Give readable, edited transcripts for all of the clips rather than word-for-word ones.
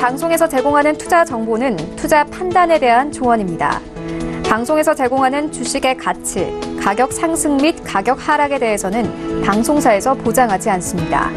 방송에서 제공하는 투자 정보는 투자 판단에 대한 조언입니다. 방송에서 제공하는 주식의 가치, 가격 상승 및 가격 하락에 대해서는 방송사에서 보장하지 않습니다.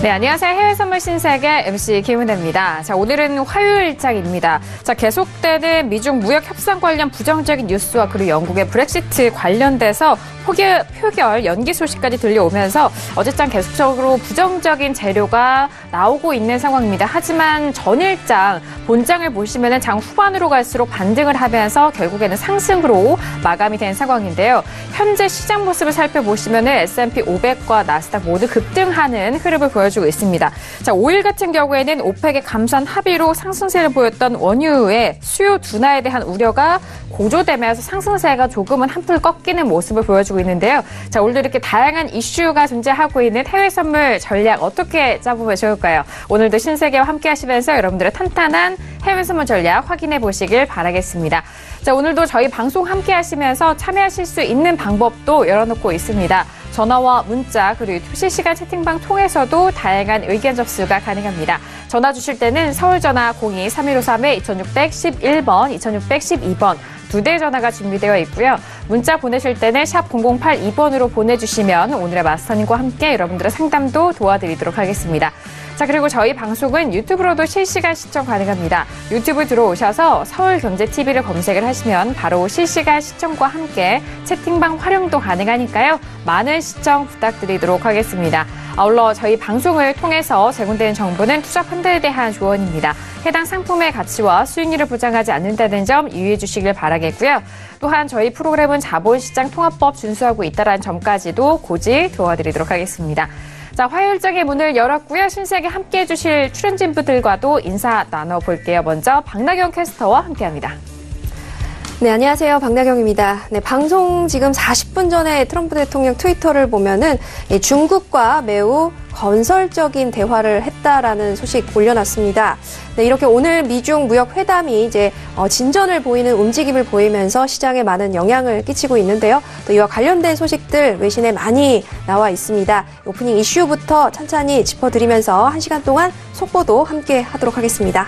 네, 안녕하세요. 해외 선물 신세계 MC 김은혜입니다. 자, 오늘은 화요일장입니다. 자, 계속되는 미중 무역 협상 관련 부정적인 뉴스와 그리고 영국의 브렉시트 관련돼서 표결 연기 소식까지 들려오면서 어제장 계속적으로 부정적인 재료가 나오고 있는 상황입니다. 하지만 전일장 본장을 보시면은 장 후반으로 갈수록 반등을 하면서 결국에는 상승으로 마감이 된 상황인데요. 현재 시장 모습을 살펴보시면은 S&P 500과 나스닥 모두 급등하는 흐름을 보여주고 있습니다. 자, 5일 같은 경우에는 오펙의 감산 합의로 상승세를 보였던 원유의 수요 둔화에 대한 우려가 고조되면서 상승세가 조금은 한풀 꺾이는 모습을 보여주고 있는데요. 자, 오늘도 이렇게 다양한 이슈가 존재하고 있는 해외 선물 전략 어떻게 짜보면 좋을까요? 오늘도 신세계와 함께 하시면서 여러분들의 탄탄한 해외 선물 전략 확인해 보시길 바라겠습니다. 자, 오늘도 저희 방송 함께 하시면서 참여하실 수 있는 방법도 열어놓고 있습니다. 전화와 문자 그리고 유튜브 실시간 채팅방 통해서도 다양한 의견 접수가 가능합니다. 전화 주실 때는 서울전화 02-3153-2611번, 2612번 두 대 전화가 준비되어 있고요. 문자 보내실 때는 샵 0082번으로 보내주시면 오늘의 마스터님과 함께 여러분들의 상담도 도와드리도록 하겠습니다. 자, 그리고 저희 방송은 유튜브로도 실시간 시청 가능합니다. 유튜브 들어오셔서 서울경제TV를 검색을 하시면 바로 실시간 시청과 함께 채팅방 활용도 가능하니까요. 많은 시청 부탁드리도록 하겠습니다. 아울러 저희 방송을 통해서 제공되는 정보는 투자 펀드에 대한 조언입니다. 해당 상품의 가치와 수익률을 보장하지 않는다는 점 유의해 주시길 바라겠고요. 또한 저희 프로그램은 자본시장 통합법 준수하고 있다는 점까지도 고지 도와드리도록 하겠습니다. 자, 화요일장의 문을 열었고요. 신세계 함께해 주실 출연진분들과도 인사 나눠볼게요. 먼저 박나경 캐스터와 함께합니다. 네, 안녕하세요. 박나경입니다. 네, 방송 지금 40분 전에 트럼프 대통령 트위터를 보면은 중국과 매우 건설적인 대화를 했다라는 소식 올려놨습니다. 네, 이렇게 오늘 미중 무역 회담이 이제 진전을 보이는 움직임을 보이면서 시장에 많은 영향을 끼치고 있는데요. 또 이와 관련된 소식들 외신에 많이 나와 있습니다. 오프닝 이슈부터 찬찬히 짚어드리면서 1시간 동안 속보도 함께 하도록 하겠습니다.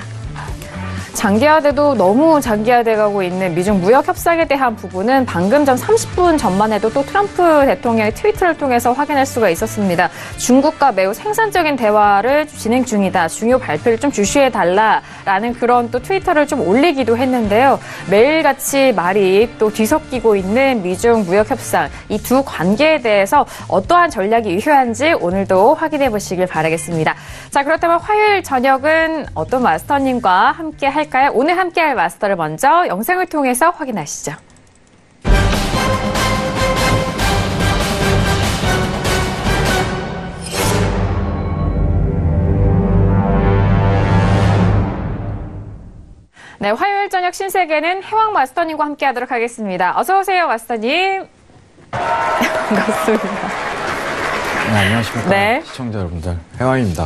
장기화돼도 너무 장기화돼가고 있는 미중 무역 협상에 대한 부분은 방금 전 30분 전만 해도 또 트럼프 대통령의 트위터를 통해서 확인할 수가 있었습니다. 중국과 매우 생산적인 대화를 진행 중이다. 중요 발표를 좀 주시해달라라는 그런 또 트위터를 좀 올리기도 했는데요. 매일같이 말이 또 뒤섞이고 있는 미중 무역 협상, 이 두 관계에 대해서 어떠한 전략이 유효한지 오늘도 확인해 보시길 바라겠습니다. 자, 그렇다면 화요일 저녁은 어떤 마스터님과 함께 할까요? 오늘 함께할 마스터를 먼저 영상을 통해서 확인하시죠. 네, 화요일 저녁 신세계는 해왕 마스터님과 함께하도록 하겠습니다. 어서 오세요, 마스터님. 반갑습니다. 네, 안녕하십니까. 네. 시청자 여러분들, 해왕입니다.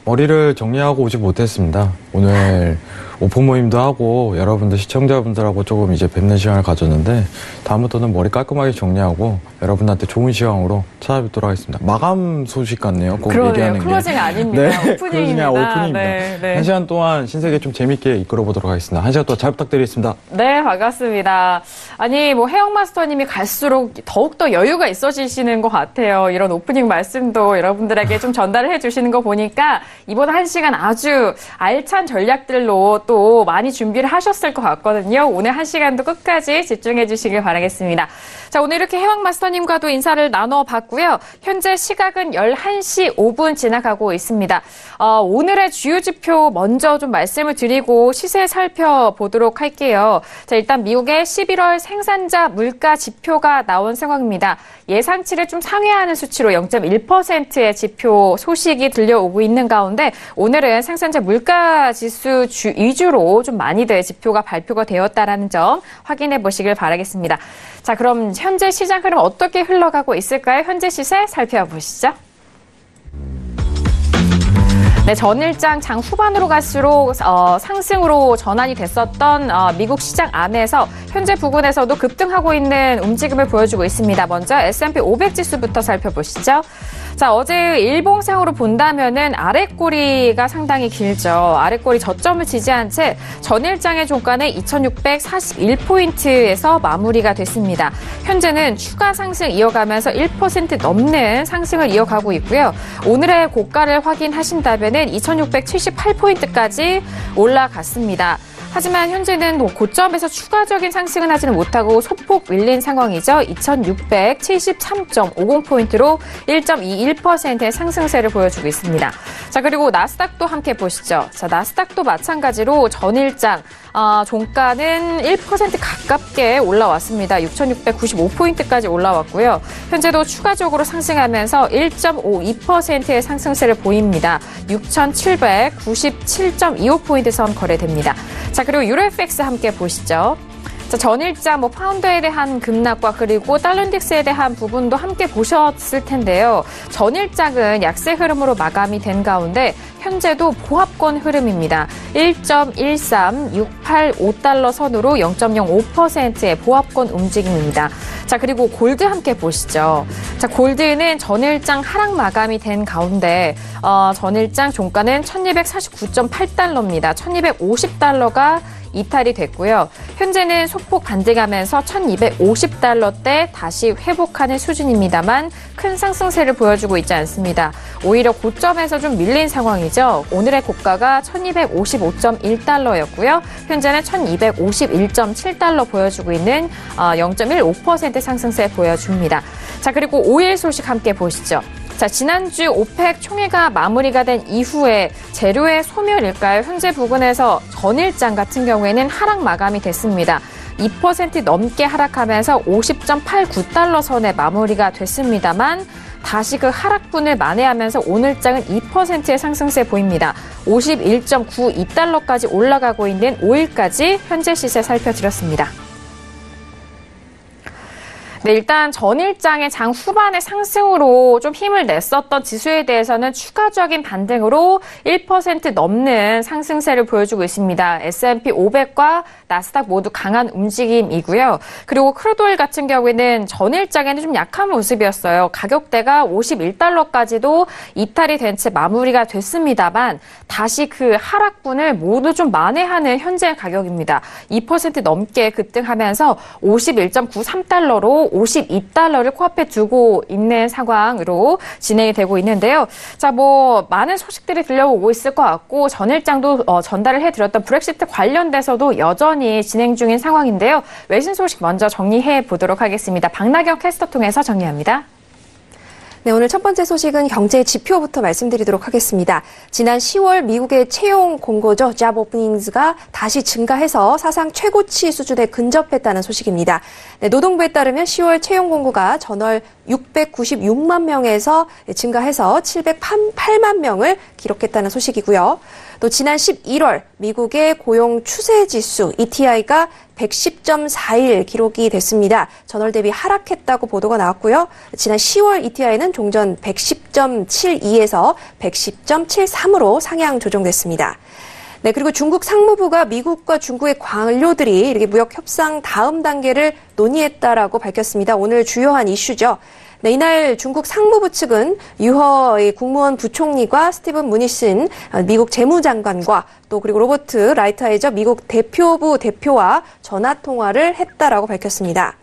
머리를 정리하고 오지 못했습니다. 오늘 오픈 모임도 하고 여러분들 시청자분들하고 조금 이제 뵙는 시간을 가졌는데 다음부터는 머리 깔끔하게 정리하고 여러분한테 좋은 시간으로 찾아뵙도록 하겠습니다. 마감 소식 같네요. 꼭 그러네요. 얘기하는 게. 클로징 아닙니다. 네, 오프닝입니다. 오프닝입니다. 네, 네. 1시간 동안 신세계 좀 재밌게 이끌어보도록 하겠습니다. 1시간 동안 잘 부탁드리겠습니다. 네, 반갑습니다. 아니, 뭐 해영 마스터님이 갈수록 더욱더 여유가 있어지시는 것 같아요. 이런 오프닝 말씀도 여러분들에게 좀 전달을 해주시는 거 보니까 이번 1시간 아주 알찬 전략들로 또 많이 준비를 하셨을 것 같거든요. 오늘 1시간도 끝까지 집중해 주시길 바라겠습니다. 자, 오늘 이렇게 해왕 마스터님과도 인사를 나눠봤고요. 현재 시각은 11시 5분 지나가고 있습니다. 오늘의 주요 지표 먼저 좀 말씀을 드리고 시세 살펴보도록 할게요. 자, 일단 미국의 11월 생산자 물가 지표가 나온 상황입니다. 예상치를 좀 상회하는 수치로 0.1%의 지표 소식이 들려오고 있는 가운데 오늘은 생산자 물가 지수 위주로 좀 많이들 지표가 발표가 되었다는 점 확인해 보시길 바라겠습니다. 자, 그럼 현재 시장 흐름 어떻게 흘러가고 있을까요? 현재 시세 살펴보시죠. 네, 전일장 장 후반으로 갈수록 상승으로 전환이 됐었던 미국 시장 안에서 현재 부근에서도 급등하고 있는 움직임을 보여주고 있습니다. 먼저 S&P 500 지수부터 살펴보시죠. 자, 어제 일봉상으로 본다면은 아랫꼬리가 상당히 길죠. 아랫꼬리 저점을 지지한 채 전일장의 종가는 2641포인트에서 마무리가 됐습니다. 현재는 추가 상승 이어가면서 1% 넘는 상승을 이어가고 있고요. 오늘의 고가를 확인하신다면은 2678포인트까지 올라갔습니다. 하지만 현재는 고점에서 추가적인 상승은 하지는 못하고 소폭 밀린 상황이죠. 2673.50포인트로 1.21%의 상승세를 보여주고 있습니다. 자, 그리고 나스닥도 함께 보시죠. 자, 나스닥도 마찬가지로 전일장 종가는 1% 가깝게 올라왔습니다. 6,695포인트까지 올라왔고요. 현재도 추가적으로 상승하면서 1.52%의 상승세를 보입니다. 6,797.25포인트 선 거래됩니다. 자, 그리고 유로FX 함께 보시죠. 자, 전일장 파운드에 대한 급락과 그리고 달러인덱스에 대한 부분도 함께 보셨을 텐데요. 전일장은 약세 흐름으로 마감이 된 가운데 현재도 보합권 흐름입니다. 1.13685달러 선으로 0.05%의 보합권 움직임입니다. 자, 그리고 골드 함께 보시죠. 자, 골드는 전일장 하락 마감이 된 가운데 전일장 종가는 1249.8달러입니다. 1250달러가 이탈이 됐고요. 현재는 소폭 반등하면서 1250달러대 다시 회복하는 수준입니다만 큰 상승세를 보여주고 있지 않습니다. 오히려 고점에서 좀 밀린 상황이죠. 오늘의 고가가 1255.1달러였고요. 현재는 1251.7달러 보여주고 있는 0.15% 상승세 보여줍니다. 자, 그리고 오일 소식 함께 보시죠. 자, 지난주 오펙 총회가 마무리가 된 이후에 재료의 소멸일까요? 현재 부근에서 전일장 같은 경우에는 하락 마감이 됐습니다. 2% 넘게 하락하면서 50.89달러 선에 마무리가 됐습니다만 다시 그 하락분을 만회하면서 오늘장은 2%의 상승세 보입니다. 51.92달러까지 올라가고 있는 오일까지 현재 시세 살펴드렸습니다. 네, 일단 전일장의 장 후반의 상승으로 좀 힘을 냈었던 지수에 대해서는 추가적인 반등으로 1% 넘는 상승세를 보여주고 있습니다. S&P 500과 나스닥 모두 강한 움직임이고요. 그리고 크루드오일 같은 경우에는 전일장에는 좀 약한 모습이었어요. 가격대가 51달러까지도 이탈이 된 채 마무리가 됐습니다만 다시 그 하락분을 모두 좀 만회하는 현재 가격입니다. 2% 넘게 급등하면서 51.93달러로 52달러를 코앞에 두고 있는 상황으로 진행이 되고 있는데요. 자, 많은 소식들이 들려오고 있을 것 같고 전일장도 전달을 해드렸던 브렉시트 관련돼서도 여전히 진행 중인 상황인데요. 외신 소식 먼저 정리해 보도록 하겠습니다. 박나경 캐스터 통해서 정리합니다. 네, 오늘 첫 번째 소식은 경제 지표부터 말씀드리도록 하겠습니다. 지난 10월 미국의 채용 공고죠. Job Openings가 다시 증가해서 사상 최고치 수준에 근접했다는 소식입니다. 네, 노동부에 따르면 10월 채용 공고가 전월 696만 명에서 증가해서 708만 명을 기록했다는 소식이고요. 또 지난 11월 미국의 고용 추세 지수 ETI가 110.41 기록이 됐습니다. 전월 대비 하락했다고 보도가 나왔고요. 지난 10월 ETI는 종전 110.72에서 110.73으로 상향 조정됐습니다. 네, 그리고 중국 상무부가 미국과 중국의 관료들이 이렇게 무역 협상 다음 단계를 논의했다라고 밝혔습니다. 오늘 주요한 이슈죠. 네, 이날 중국 상무부 측은 유허 국무원 부총리과 스티븐 무니신 미국 재무장관과 또 그리고 로버트 라이트하이저 미국 대표부 대표와 전화 통화를 했다라고 밝혔습니다.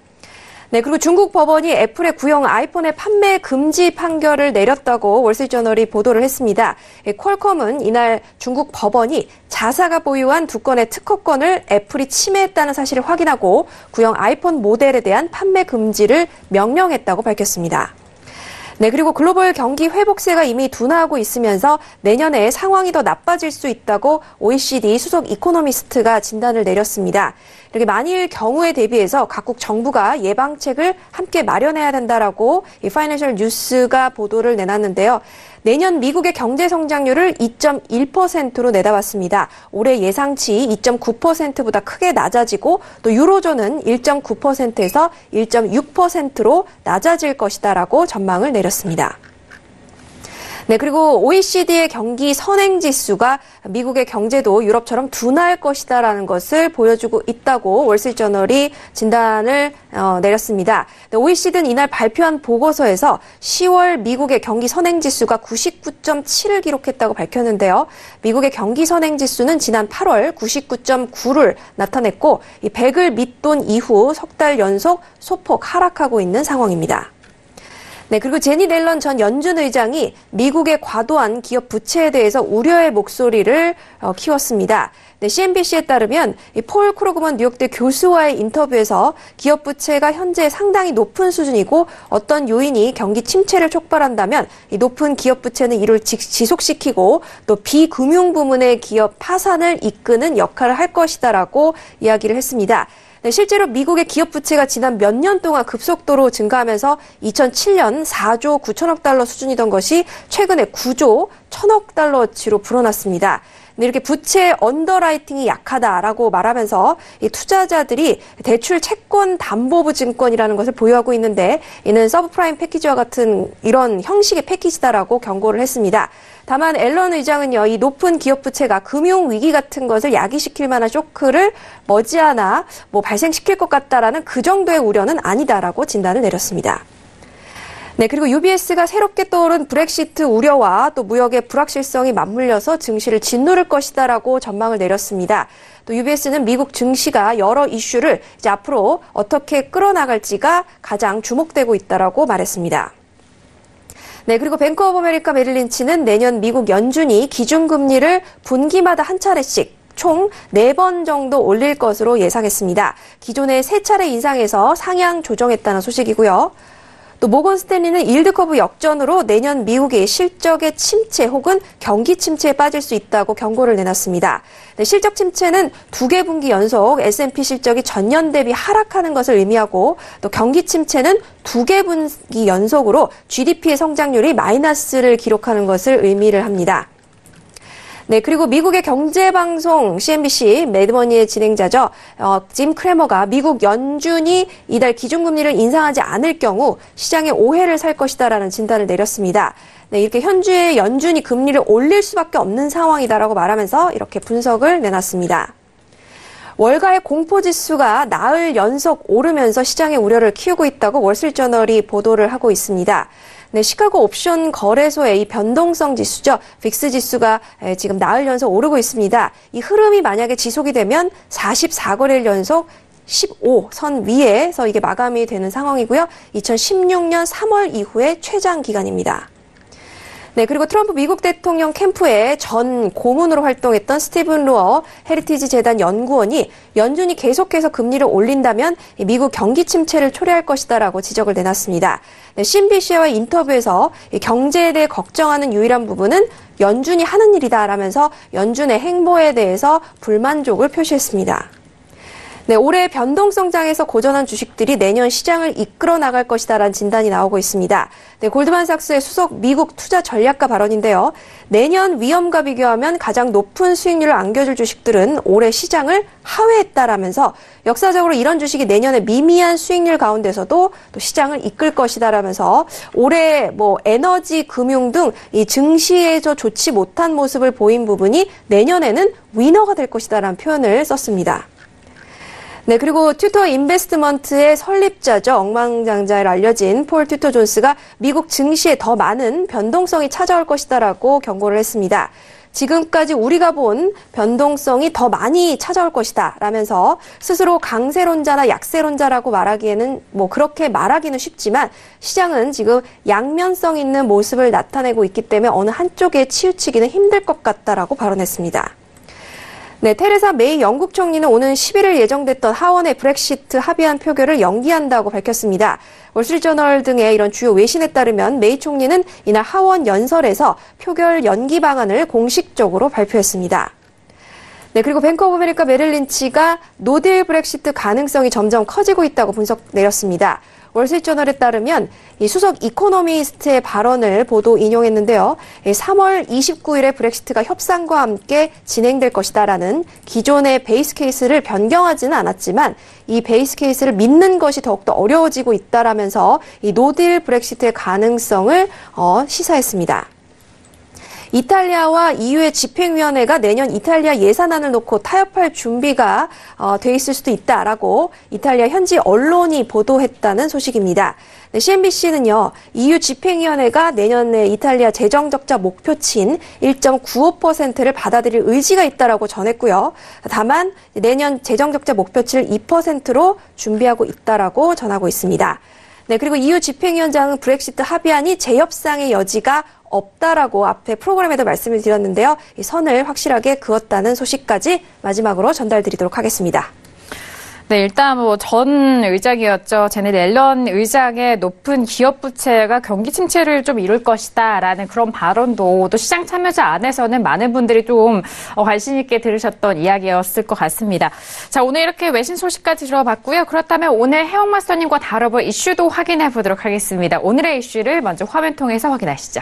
네, 그리고 중국 법원이 애플의 구형 아이폰의 판매 금지 판결을 내렸다고 월스트리트저널이 보도를 했습니다. 퀄컴은 이날 중국 법원이 자사가 보유한 두 건의 특허권을 애플이 침해했다는 사실을 확인하고 구형 아이폰 모델에 대한 판매 금지를 명령했다고 밝혔습니다. 네, 그리고 글로벌 경기 회복세가 이미 둔화하고 있으면서 내년에 상황이 더 나빠질 수 있다고 OECD 수석 이코노미스트가 진단을 내렸습니다. 이렇게 만일 경우에 대비해서 각국 정부가 예방책을 함께 마련해야 된다라고 이 파이낸셜 뉴스가 보도를 내놨는데요. 내년 미국의 경제 성장률을 2.1%로 내다봤습니다. 올해 예상치 2.9%보다 크게 낮아지고 또 유로존은 1.9%에서 1.6%로 낮아질 것이다라고 전망을 내렸습니다. 네, 그리고 OECD의 경기 선행 지수가 미국의 경제도 유럽처럼 둔화할 것이다라는 것을 보여주고 있다고 월스트리트저널이 진단을 내렸습니다. 네, OECD는 이날 발표한 보고서에서 10월 미국의 경기 선행 지수가 99.7을 기록했다고 밝혔는데요. 미국의 경기 선행 지수는 지난 8월 99.9를 나타냈고 이 100을 밑돈 이후 석 달 연속 소폭 하락하고 있는 상황입니다. 네, 그리고 제니 옐런 전 연준 의장이 미국의 과도한 기업 부채에 대해서 우려의 목소리를 키웠습니다. 네, CNBC에 따르면 폴 크루그먼 뉴욕대 교수와의 인터뷰에서 기업 부채가 현재 상당히 높은 수준이고 어떤 요인이 경기 침체를 촉발한다면 이 높은 기업 부채는 이를 지속시키고 또 비금융 부문의 기업 파산을 이끄는 역할을 할 것이다라고 이야기를 했습니다. 네, 실제로 미국의 기업 부채가 지난 몇 년 동안 급속도로 증가하면서 2007년 4조 9천억 달러 수준이던 것이 최근에 9조 1천억 달러치로 불어났습니다. 네, 이렇게 부채 언더라이팅이 약하다라고 말하면서 이 투자자들이 대출 채권 담보부 증권이라는 것을 보유하고 있는데 이는 서브프라임 패키지와 같은 이런 형식의 패키지다라고 경고를 했습니다. 다만 앨런 의장은요, 이 높은 기업 부채가 금융 위기 같은 것을 야기시킬 만한 쇼크를 머지않아 발생시킬 것 같다라는 그 정도의 우려는 아니다라고 진단을 내렸습니다. 네, 그리고 UBS가 새롭게 떠오른 브렉시트 우려와 또 무역의 불확실성이 맞물려서 증시를 짓누를 것이다라고 전망을 내렸습니다. 또 UBS는 미국 증시가 여러 이슈를 이제 앞으로 어떻게 끌어나갈지가 가장 주목되고 있다라고 말했습니다. 네, 그리고 뱅크 오브 아메리카 메릴린치는 내년 미국 연준이 기준금리를 분기마다 한 차례씩 총 4번 정도 올릴 것으로 예상했습니다. 기존에 3차례 인상해서 상향 조정했다는 소식이고요. 또 모건 스탠리는 일드 커브 역전으로 내년 미국이 실적의 침체 혹은 경기 침체에 빠질 수 있다고 경고를 내놨습니다. 네, 실적 침체는 2개 분기 연속 S&P 실적이 전년 대비 하락하는 것을 의미하고 또 경기 침체는 2개 분기 연속으로 GDP의 성장률이 마이너스를 기록하는 것을 의미를 합니다. 네, 그리고 미국의 경제방송 CNBC 매드머니의 진행자죠. 짐 크래머가 미국 연준이 이달 기준금리를 인상하지 않을 경우 시장의 오해를 살 것이다라는 진단을 내렸습니다. 네, 이렇게 현재의 연준이 금리를 올릴 수밖에 없는 상황이다라고 말하면서 이렇게 분석을 내놨습니다. 월가의 공포지수가 나흘 연속 오르면서 시장의 우려를 키우고 있다고 월스트리트저널이 보도를 하고 있습니다. 네, 시카고 옵션 거래소의 이 변동성 지수죠. 빅스 지수가 지금 나흘 연속 오르고 있습니다. 이 흐름이 만약에 지속이 되면 44거래일 연속 15선 위에서 이게 마감이 되는 상황이고요. 2016년 3월 이후에 최장 기간입니다. 네, 그리고 트럼프 미국 대통령 캠프의 전 고문으로 활동했던 스티븐 루어 헤리티지 재단 연구원이 연준이 계속해서 금리를 올린다면 미국 경기 침체를 초래할 것이다라고 지적을 내놨습니다. 네, CNBC와의 인터뷰에서 경제에 대해 걱정하는 유일한 부분은 연준이 하는 일이다라면서 연준의 행보에 대해서 불만족을 표시했습니다. 네, 올해 변동성장에서 고전한 주식들이 내년 시장을 이끌어 나갈 것이다라는 진단이 나오고 있습니다. 네, 골드만삭스의 수석 미국 투자 전략가 발언인데요. 내년 위험과 비교하면 가장 높은 수익률을 안겨줄 주식들은 올해 시장을 하회했다라면서 역사적으로 이런 주식이 내년에 미미한 수익률 가운데서도 또 시장을 이끌 것이다라면서 올해 에너지, 금융 등 이 증시에서 좋지 못한 모습을 보인 부분이 내년에는 위너가 될 것이다라는 표현을 썼습니다. 네, 그리고 튜터 인베스트먼트의 설립자죠. 억만장자로 알려진 폴 튜터 존스가 미국 증시에 더 많은 변동성이 찾아올 것이다라고 경고를 했습니다. 지금까지 우리가 본 변동성이 더 많이 찾아올 것이다 라면서 스스로 강세론자나 약세론자라고 말하기에는 그렇게 말하기는 쉽지만 시장은 지금 양면성 있는 모습을 나타내고 있기 때문에 어느 한쪽에 치우치기는 힘들 것 같다라고 발언했습니다. 네, 테레사 메이 영국 총리는 오는 11일 예정됐던 하원의 브렉시트 합의안 표결을 연기한다고 밝혔습니다. 월스트리트저널 등의 이런 주요 외신에 따르면 메이 총리는 이날 하원 연설에서 표결 연기 방안을 공식적으로 발표했습니다. 네, 그리고 뱅크 오브 아메리카 메릴린치가 노딜 브렉시트 가능성이 점점 커지고 있다고 분석 내렸습니다. 월스트리트저널에 따르면 이 수석 이코노미스트의 발언을 보도 인용했는데요. 3월 29일에 브렉시트가 협상과 함께 진행될 것이다라는 기존의 베이스 케이스를 변경하지는 않았지만 이 베이스 케이스를 믿는 것이 더욱더 어려워지고 있다라면서 이 노딜 브렉시트의 가능성을 시사했습니다. 이탈리아와 EU의 집행위원회가 내년 이탈리아 예산안을 놓고 타협할 준비가 돼 있을 수도 있다라고 이탈리아 현지 언론이 보도했다는 소식입니다. 네, CNBC는요, EU 집행위원회가 내년에 이탈리아 재정 적자 목표치인 1.95%를 받아들일 의지가 있다라고 전했고요. 다만 내년 재정 적자 목표치를 2%로 준비하고 있다라고 전하고 있습니다. 네, 그리고 EU 집행위원장은 브렉시트 합의안이 재협상의 여지가 없다라고 앞에 프로그램에도 말씀을 드렸는데요. 이 선을 확실하게 그었다는 소식까지 마지막으로 전달드리도록 하겠습니다. 네, 일단 전 의장이었죠. 제넷 옐런 의장의 높은 기업 부채가 경기 침체를 좀 이룰 것이다라는 그런 발언도 또 시장 참여자 안에서는 많은 분들이 좀 관심 있게 들으셨던 이야기였을 것 같습니다. 자, 오늘 이렇게 외신 소식까지 들어봤고요. 그렇다면 오늘 해영 마스터님과 다뤄볼 이슈도 확인해 보도록 하겠습니다. 오늘의 이슈를 먼저 화면 통해서 확인하시죠.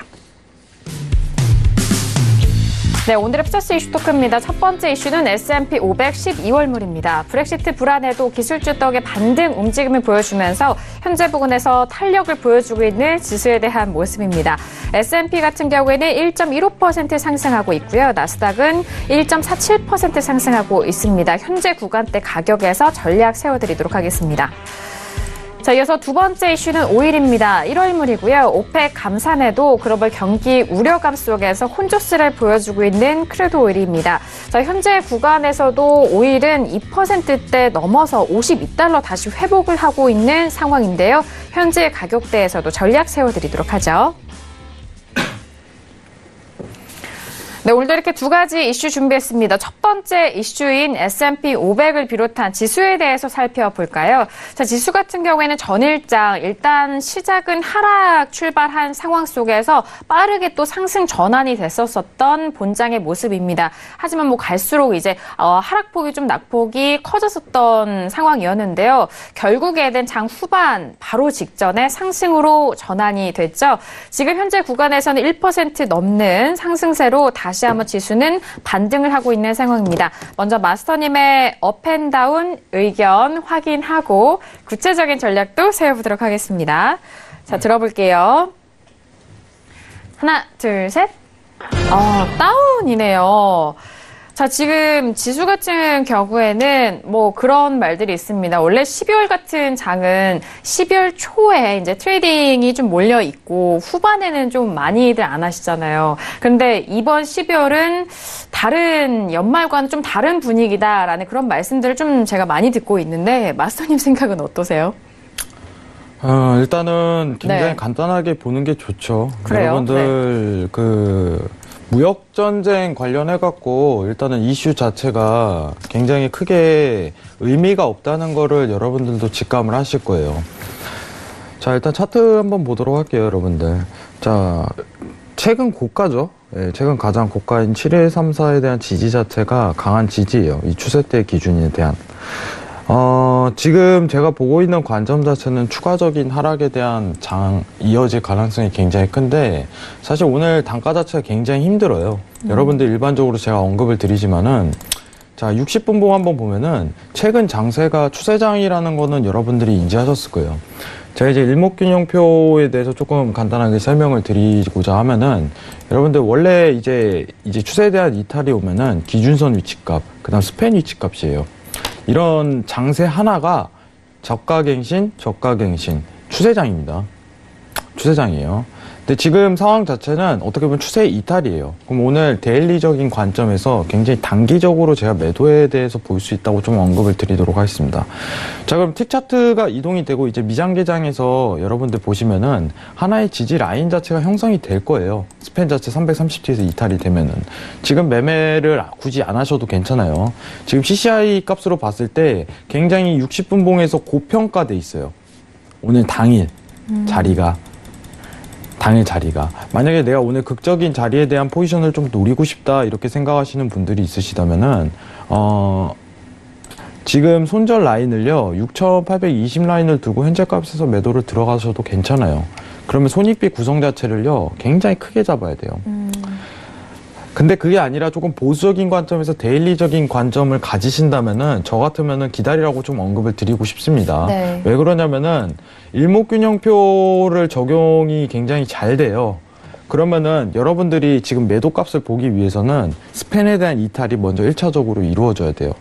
네, 오늘의 플러스 이슈 토크입니다. 첫 번째 이슈는 S&P 500 12월물입니다. 브렉시트 불안에도 기술주 떡의 반등 움직임을 보여주면서 현재 부근에서 탄력을 보여주고 있는 지수에 대한 모습입니다. S&P 같은 경우에는 1.15% 상승하고 있고요. 나스닥은 1.47% 상승하고 있습니다. 현재 구간대 가격에서 전략 세워드리도록 하겠습니다. 자, 이어서 두 번째 이슈는 오일입니다. 1월물이고요. 오펙 감산에도 글로벌 경기 우려감 속에서 혼조세를 보여주고 있는 크루드 오일입니다. 자, 현재 구간에서도 오일은 2%대 넘어서 $52 다시 회복을 하고 있는 상황인데요. 현재 가격대에서도 전략 세워드리도록 하죠. 네, 오늘도 이렇게 두 가지 이슈 준비했습니다. 첫 번째 이슈인 S&P 500을 비롯한 지수에 대해서 살펴볼까요? 자, 지수 같은 경우에는 전일장 일단 시작은 하락 출발한 상황 속에서 빠르게 또 상승 전환이 됐었던 본장의 모습입니다. 하지만 갈수록 이제 하락폭이 좀 낙폭이 커졌었던 상황이었는데요. 결국에는 장 후반 바로 직전에 상승으로 전환이 됐죠. 지금 현재 구간에서는 1% 넘는 상승세로 다시 한번 지수는 반등을 하고 있는 상황입니다. 먼저 마스터님의 업앤다운 의견 확인하고 구체적인 전략도 세워보도록 하겠습니다. 자, 들어볼게요. 하나, 둘, 셋. 다운이네요. 자, 지금 지수 같은 경우에는 그런 말들이 있습니다. 원래 12월 같은 장은 12월 초에 이제 트레이딩이 좀 몰려 있고 후반에는 좀 많이들 안 하시잖아요. 그런데 이번 12월은 다른 연말과는 좀 다른 분위기다라는 그런 말씀들을 좀 제가 많이 듣고 있는데 마스터님 생각은 어떠세요? 일단은 굉장히 간단하게 보는 게 좋죠. 그래요? 여러분들 무역전쟁 관련해갖고 일단은 이슈 자체가 굉장히 크게 의미가 없다는 거를 여러분들도 직감을 하실 거예요. 자, 일단 차트 한번 보도록 할게요, 여러분들. 자, 최근 고가죠. 예, 최근 가장 고가인 7134에 대한 지지 자체가 강한 지지예요. 이 추세대 기준에 대한. 지금 제가 보고 있는 관점 자체는 추가적인 하락에 대한 이어질 가능성이 굉장히 큰데, 사실 오늘 단가 자체가 굉장히 힘들어요. 여러분들 일반적으로 제가 언급을 드리지만은, 자, 60분봉 한번 보면은, 최근 장세가 추세장이라는 거는 여러분들이 인지하셨을 거예요. 제가 이제 일목균형표에 대해서 조금 간단하게 설명을 드리고자 하면은, 여러분들 원래 이제 추세에 대한 이탈이 오면은 기준선 위치값, 그 다음 스팬 위치값이에요. 이런 장세 하나가 저가갱신, 추세장입니다. 추세장이에요. 근데 지금 상황 자체는 어떻게 보면 추세 이탈이에요. 그럼 오늘 데일리적인 관점에서 굉장히 단기적으로 제가 매도에 대해서 볼 수 있다고 좀 언급을 드리도록 하겠습니다. 자, 그럼 틱 차트가 이동이 되고 이제 미장계장에서 여러분들 보시면은 하나의 지지 라인 자체가 형성이 될 거예요. 스팬 자체 330T에서 이탈이 되면은. 지금 매매를 굳이 안 하셔도 괜찮아요. 지금 CCI 값으로 봤을 때 굉장히 60분봉에서 고평가돼 있어요. 오늘 당일 자리가. 만약에 내가 오늘 극적인 자리에 대한 포지션을 좀 노리고 싶다 이렇게 생각하시는 분들이 있으시다면은 지금 손절 라인을요 6,820 라인을 두고 현재 값에서 매도를 들어가셔도 괜찮아요. 그러면 손익비 구성 자체를요 굉장히 크게 잡아야 돼요. 근데 그게 아니라 조금 보수적인 관점에서 데일리적인 관점을 가지신다면은 저 같으면은 기다리라고 좀 언급을 드리고 싶습니다. 네. 왜 그러냐면은 일목균형표를 적용이 굉장히 잘 돼요. 그러면은 여러분들이 지금 매도값을 보기 위해서는 스팬에 대한 이탈이 먼저 1차적으로 이루어져야 돼요.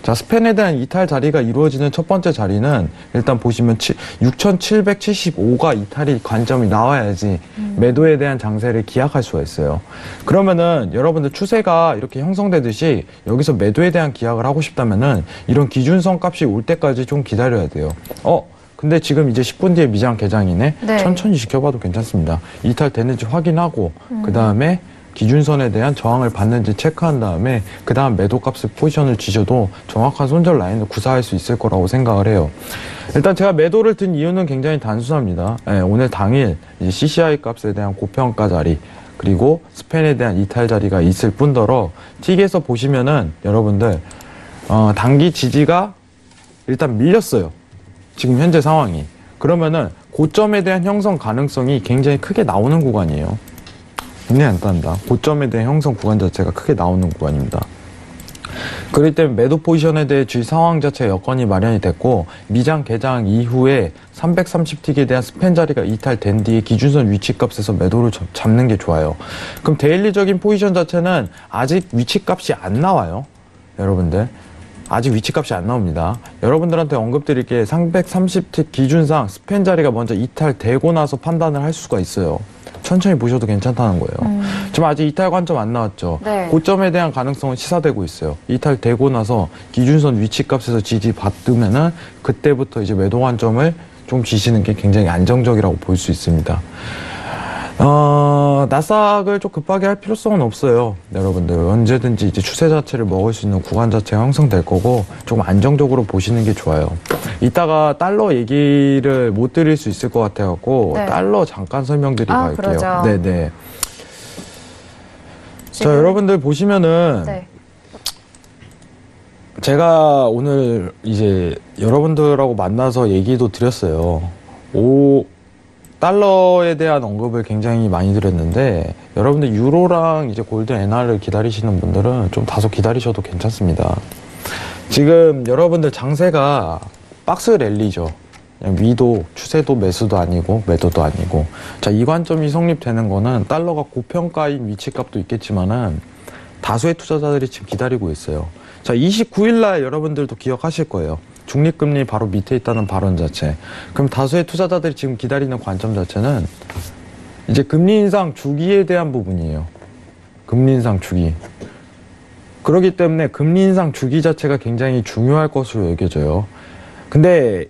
자, 스팬에 대한 이탈 자리가 이루어지는 첫 번째 자리는 일단 보시면 6,775가 이탈이 관점이 나와야지 매도에 대한 장세를 기약할 수가 있어요. 그러면은 여러분들 추세가 이렇게 형성되듯이 여기서 매도에 대한 기약을 하고 싶다면은 이런 기준선 값이 올 때까지 좀 기다려야 돼요. 근데 지금 이제 10분 뒤에 미장 개장이네. 네. 천천히 지켜봐도 괜찮습니다. 이탈 되는지 확인하고 그 다음에 기준선에 대한 저항을 받는지 체크한 다음에 그 다음 매도값을 포지션을 지셔도 정확한 손절 라인을 구사할 수 있을 거라고 생각을 해요. 일단 제가 매도를 든 이유는 굉장히 단순합니다. 오늘 당일 이제 CCI 값에 대한 고평가 자리 그리고 스팬에 대한 이탈 자리가 있을 뿐더러 틱에서 보시면은 여러분들 단기 지지가 일단 밀렸어요. 지금 현재 상황이. 그러면은 고점에 대한 형성 가능성이 굉장히 크게 나오는 구간이에요. 눈에 안 딴다. 고점에 대한 형성 구간 자체가 크게 나오는 구간입니다. 그렇기 때문에 매도 포지션에 대해 주의 상황 자체 여건이 마련이 됐고 미장 개장 이후에 330틱에 대한 스팬 자리가 이탈된 뒤에 기준선 위치값에서 매도를 잡는 게 좋아요. 그럼 데일리적인 포지션 자체는 아직 위치값이 안 나와요. 여러분들. 아직 위치값이 안 나옵니다. 여러분들한테 언급드릴 게 330틱 기준상 스팬 자리가 먼저 이탈되고 나서 판단을 할 수가 있어요. 천천히 보셔도 괜찮다는 거예요. 지금 아직 이탈 관점 안 나왔죠. 네. 고점에 대한 가능성은 시사되고 있어요. 이탈되고 나서 기준선 위치값에서 지지 받으면은 그때부터 이제 매도 관점을 좀 지시는 게 굉장히 안정적이라고 볼 수 있습니다. 나스닥을 좀 급하게 할 필요성은 없어요. 여러분들 언제든지 이제 추세 자체를 먹을 수 있는 구간 자체가 형성될 거고 조금 안정적으로 보시는 게 좋아요. 이따가 달러 얘기를 못 드릴 수 있을 것 같아갖고 네. 달러 잠깐 설명드리고 갈게요. 그러죠. 네네. 자, 여러분들 보시면은 네. 제가 오늘 이제 여러분들하고 만나서 얘기도 드렸어요. 달러에 대한 언급을 굉장히 많이 드렸는데 여러분들 유로랑 이제 골드 엔화를 기다리시는 분들은 좀 다소 기다리셔도 괜찮습니다. 지금 여러분들 장세가 박스 랠리죠. 그냥 위도 추세도 매수도 아니고 매도도 아니고. 자, 이 관점이 성립되는 거는 달러가 고평가인 위치값도 있겠지만은 다수의 투자자들이 지금 기다리고 있어요. 자, 29일 날 여러분들도 기억하실 거예요. 중립금리 바로 밑에 있다는 발언 자체. 그럼 다수의 투자자들이 지금 기다리는 관점 자체는 이제 금리 인상 주기에 대한 부분이에요. 금리 인상 주기. 그렇기 때문에 금리 인상 주기 자체가 굉장히 중요할 것으로 여겨져요. 근데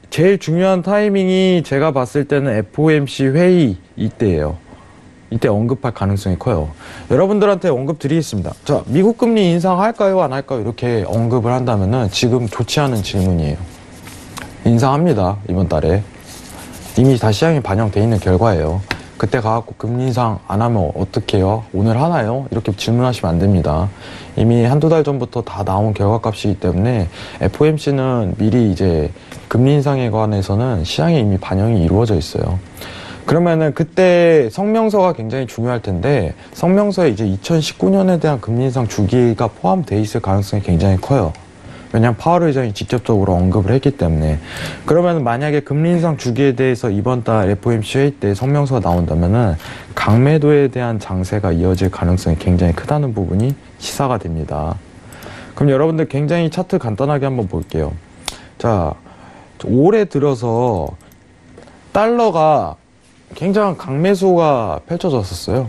제일 중요한 타이밍이 제가 봤을 때는 FOMC 회의 이때예요. 이때 언급할 가능성이 커요. 여러분들한테 언급 드리겠습니다. 자, 미국 금리 인상할까요? 안 할까요? 이렇게 언급을 한다면은 지금 좋지 않은 질문이에요. 인상합니다. 이번 달에. 이미 다 시장에 반영돼 있는 결과예요. 그때 가갖고 금리 인상 안 하면 어떻게 해요? 오늘 하나요? 이렇게 질문하시면 안 됩니다. 이미 한두 달 전부터 다 나온 결과값이기 때문에 FOMC는 미리 이제 금리 인상에 관해서는 시장에 이미 반영이 이루어져 있어요. 그러면은 그때 성명서가 굉장히 중요할 텐데 성명서에 이제 2019년에 대한 금리 인상 주기가 포함되어 있을 가능성이 굉장히 커요. 왜냐하면 파월 의장이 직접적으로 언급을 했기 때문에. 그러면 만약에 금리 인상 주기에 대해서 이번 달 FOMC 회의 때 성명서가 나온다면은 강매도에 대한 장세가 이어질 가능성이 굉장히 크다는 부분이 시사가 됩니다. 그럼 여러분들 굉장히 차트 간단하게 한번 볼게요. 자, 올해 들어서 달러가 굉장한 강매수가 펼쳐졌었어요.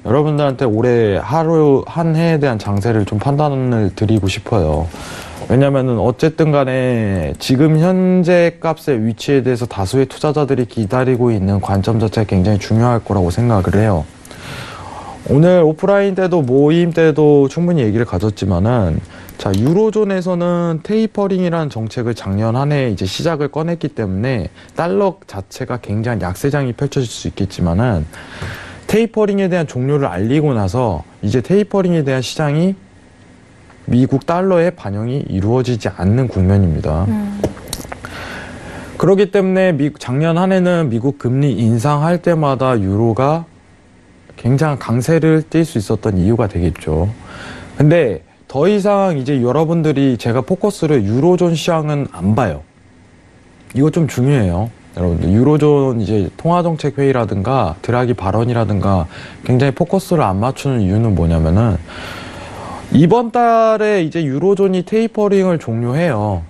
여러분들한테 올해 하루 한 해에 대한 장세를 좀 판단을 드리고 싶어요. 왜냐면은 어쨌든 간에 지금 현재 값의 위치에 대해서 다수의 투자자들이 기다리고 있는 관점 자체가 굉장히 중요할 거라고 생각을 해요. 오늘 오프라인 때도 모임 때도 충분히 얘기를 가졌지만은 자, 유로존에서는 테이퍼링이라는 정책을 작년 한 해 이제 시작을 꺼냈기 때문에 달러 자체가 굉장히 약세장이 펼쳐질 수 있겠지만은 테이퍼링에 대한 종료를 알리고 나서 이제 테이퍼링에 대한 시장이 미국 달러에 반영이 이루어지지 않는 국면입니다. 그렇기 때문에 작년 한 해는 미국 금리 인상할 때마다 유로가 굉장한 강세를 띌 수 있었던 이유가 되겠죠. 근데 더 이상 이제 여러분들이 제가 포커스를 유로존 시장은 안 봐요. 이거 좀 중요해요. 여러분들 유로존 이제 통화정책 회의라든가 드라기 발언이라든가 굉장히 포커스를 안 맞추는 이유는 뭐냐면은 이번 달에 이제 유로존이 테이퍼링을 종료해요.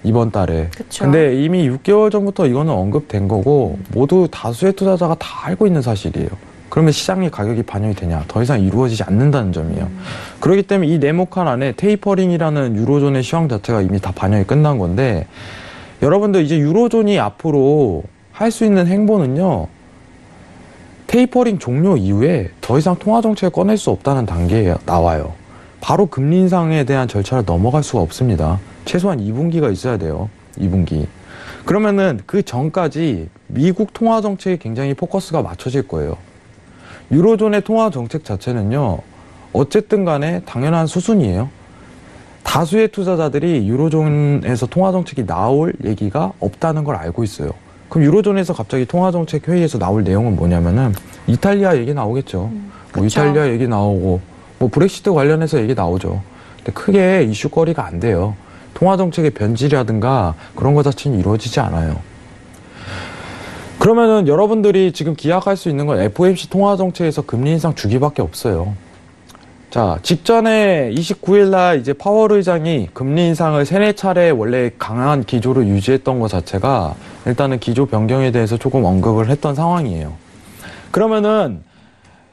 이번 달에. 그쵸. 근데 이미 6개월 전부터 이거는 언급된 거고 모두 다수의 투자자가 다 알고 있는 사실이에요. 그러면 시장의 가격이 반영이 되냐? 더 이상 이루어지지 않는다는 점이에요. 그렇기 때문에 이 네모칸 안에 테이퍼링이라는 유로존의 시황 자체가 이미 다 반영이 끝난 건데 여러분들 이제 유로존이 앞으로 할 수 있는 행보는요. 테이퍼링 종료 이후에 더 이상 통화정책을 꺼낼 수 없다는 단계에 나와요. 바로 금리 인상에 대한 절차를 넘어갈 수가 없습니다. 최소한 2분기가 있어야 돼요. 2분기. 그러면은 그 전까지 미국 통화정책에 굉장히 포커스가 맞춰질 거예요. 유로존의 통화정책 자체는요. 어쨌든 간에 당연한 수순이에요. 다수의 투자자들이 유로존에서 통화정책이 나올 얘기가 없다는 걸 알고 있어요. 그럼 유로존에서 갑자기 통화정책 회의에서 나올 내용은 뭐냐면은 이탈리아 얘기 나오겠죠. 뭐 이탈리아 얘기 나오고 뭐 브렉시트 관련해서 얘기 나오죠. 근데 크게 이슈거리가 안 돼요. 통화정책의 변질이라든가 그런 것 자체는 이루어지지 않아요. 그러면은 여러분들이 지금 기약할 수 있는 건 FOMC 통화정책에서 금리 인상 주기밖에 없어요. 자, 직전에 29일 날 이제 파월 의장이 금리 인상을 3-4차례 원래 강한 기조를 유지했던 것 자체가 일단은 기조 변경에 대해서 조금 언급을 했던 상황이에요. 그러면은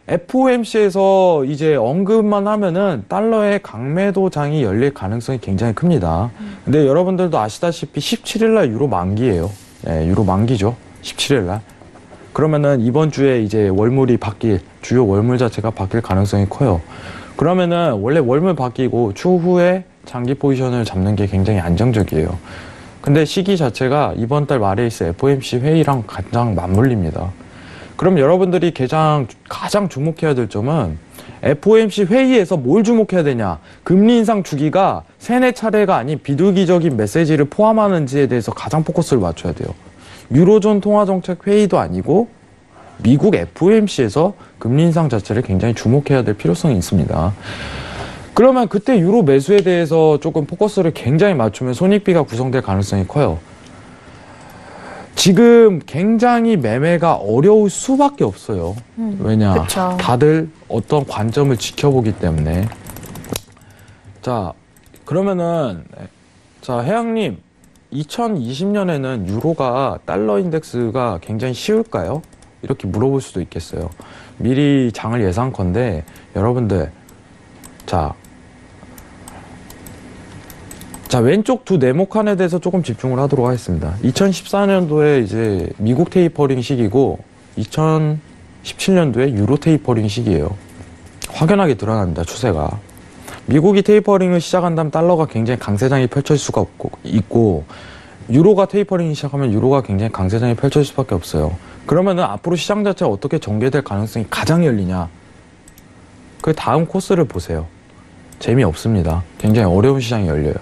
FOMC에서 이제 언급만 하면은 달러의 강매도장이 열릴 가능성이 굉장히 큽니다. 근데 여러분들도 아시다시피 17일 날 유로 만기예요. 네, 유로 만기죠. 17일 날. 그러면은 이번 주에 이제 월물이 바뀔, 주요 월물 자체가 바뀔 가능성이 커요. 그러면은 원래 월물 바뀌고 추후에 장기 포지션을 잡는 게 굉장히 안정적이에요. 근데 시기 자체가 이번 달 말에 있을 FOMC 회의랑 가장 맞물립니다. 그럼 여러분들이 가장 주목해야 될 점은 FOMC 회의에서 뭘 주목해야 되냐? 금리 인상 주기가 3-4차례가 아닌 비둘기적인 메시지를 포함하는지에 대해서 가장 포커스를 맞춰야 돼요. 유로존 통화정책 회의도 아니고 미국 FOMC에서 금리 인상 자체를 굉장히 주목해야 될 필요성이 있습니다. 그러면 그때 유로 매수에 대해서 조금 포커스를 굉장히 맞추면 손익비가 구성될 가능성이 커요. 지금 굉장히 매매가 어려울 수밖에 없어요. 왜냐? 그쵸. 다들 어떤 관점을 지켜보기 때문에. 자, 그러면은 자, 혜영님 2020년에는 유로가 달러 인덱스가 굉장히 쉬울까요? 이렇게 물어볼 수도 있겠어요. 미리 장을 예상컨대 여러분들 자 왼쪽 두 네모칸에 대해서 조금 집중을 하도록 하겠습니다. 2014년도에 이제 미국 테이퍼링 시기고 2017년도에 유로 테이퍼링 시기예요. 확연하게 드러납니다. 추세가. 미국이 테이퍼링을 시작한다면 달러가 굉장히 강세장이 펼쳐질 수가 있고 유로가 테이퍼링이 시작하면 유로가 굉장히 강세장이 펼쳐질 수밖에 없어요. 그러면은 앞으로 시장 자체가 어떻게 전개될 가능성이 가장 열리냐? 그 다음 코스를 보세요. 재미없습니다. 굉장히 어려운 시장이 열려요.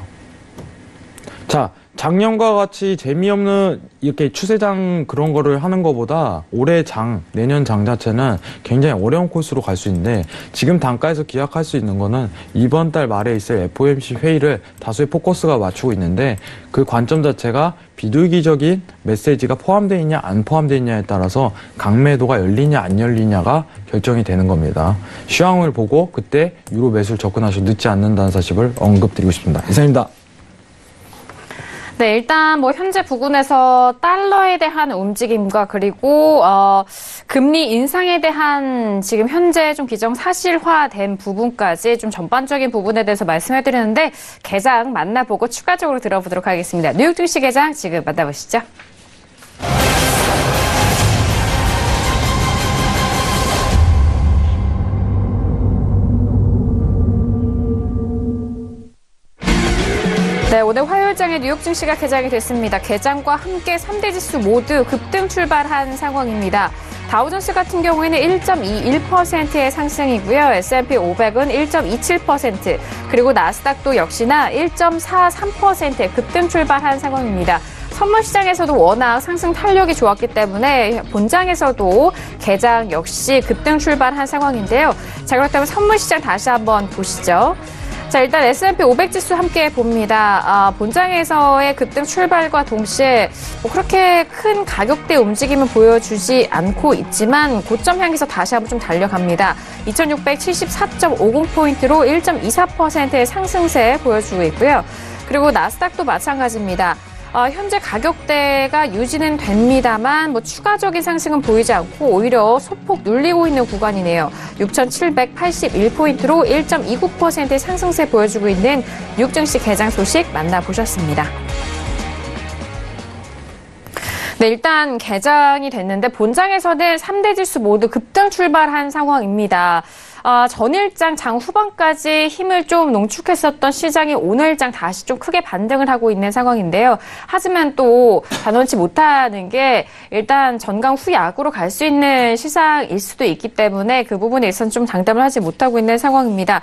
자, 작년과 같이 재미없는 이렇게 추세장 그런 거를 하는 것보다 올해 장, 내년 장 자체는 굉장히 어려운 코스로 갈 수 있는데 지금 단가에서 기약할 수 있는 거는 이번 달 말에 있을 FOMC 회의를 다수의 포커스가 맞추고 있는데 그 관점 자체가 비둘기적인 메시지가 포함되어 있냐 안 포함되어 있냐에 따라서 강매도가 열리냐 안 열리냐가 결정이 되는 겁니다. 시황을 보고 그때 유로 매수를 접근하셔도 늦지 않는다는 사실을 언급드리고 싶습니다. 이상입니다. 네, 일단 뭐 현재 부근에서 달러에 대한 움직임과 그리고 금리 인상에 대한 지금 현재 좀 기정사실화된 부분까지 좀 전반적인 부분에 대해서 말씀해 드리는데 개장 만나보고 추가적으로 들어보도록 하겠습니다. 뉴욕 증시 개장 지금 만나보시죠. 네, 오늘 화요일장에 뉴욕 증시가 개장이 됐습니다. 개장과 함께 3대 지수 모두 급등 출발한 상황입니다. 다우존스 같은 경우에는 1.21%의 상승이고요. S&P 500은 1.27%, 그리고 나스닥도 역시나 1.43%의 급등 출발한 상황입니다. 선물 시장에서도 워낙 상승 탄력이 좋았기 때문에 본장에서도 개장 역시 급등 출발한 상황인데요. 자, 그렇다면 선물 시장 다시 한번 보시죠. 자, 일단 S&P 500 지수 함께 봅니다. 본장에서의 급등 출발과 동시에 그렇게 큰 가격대 움직임을 보여주지 않고 있지만 고점 향해서 다시 한번 좀 달려갑니다. 2674.50포인트로 1.24%의 상승세 보여주고 있고요. 그리고 나스닥도 마찬가지입니다. 현재 가격대가 유지는 됩니다만 추가적인 상승은 보이지 않고 오히려 소폭 눌리고 있는 구간이네요. 6,781포인트로 1.29%의 상승세 보여주고 있는 뉴욕 증시 개장 소식 만나보셨습니다. 네, 일단 개장이 됐는데 본장에서는 3대 지수 모두 급등 출발한 상황입니다. 전일장 장 후반까지 힘을 좀 농축했었던 시장이 오늘장 다시 좀 크게 반등을 하고 있는 상황인데요. 하지만 또 단언치 못하는 게 일단 전강 후약으로 갈 수 있는 시장일 수도 있기 때문에 그 부분에 있어서는 좀 장담을 하지 못하고 있는 상황입니다.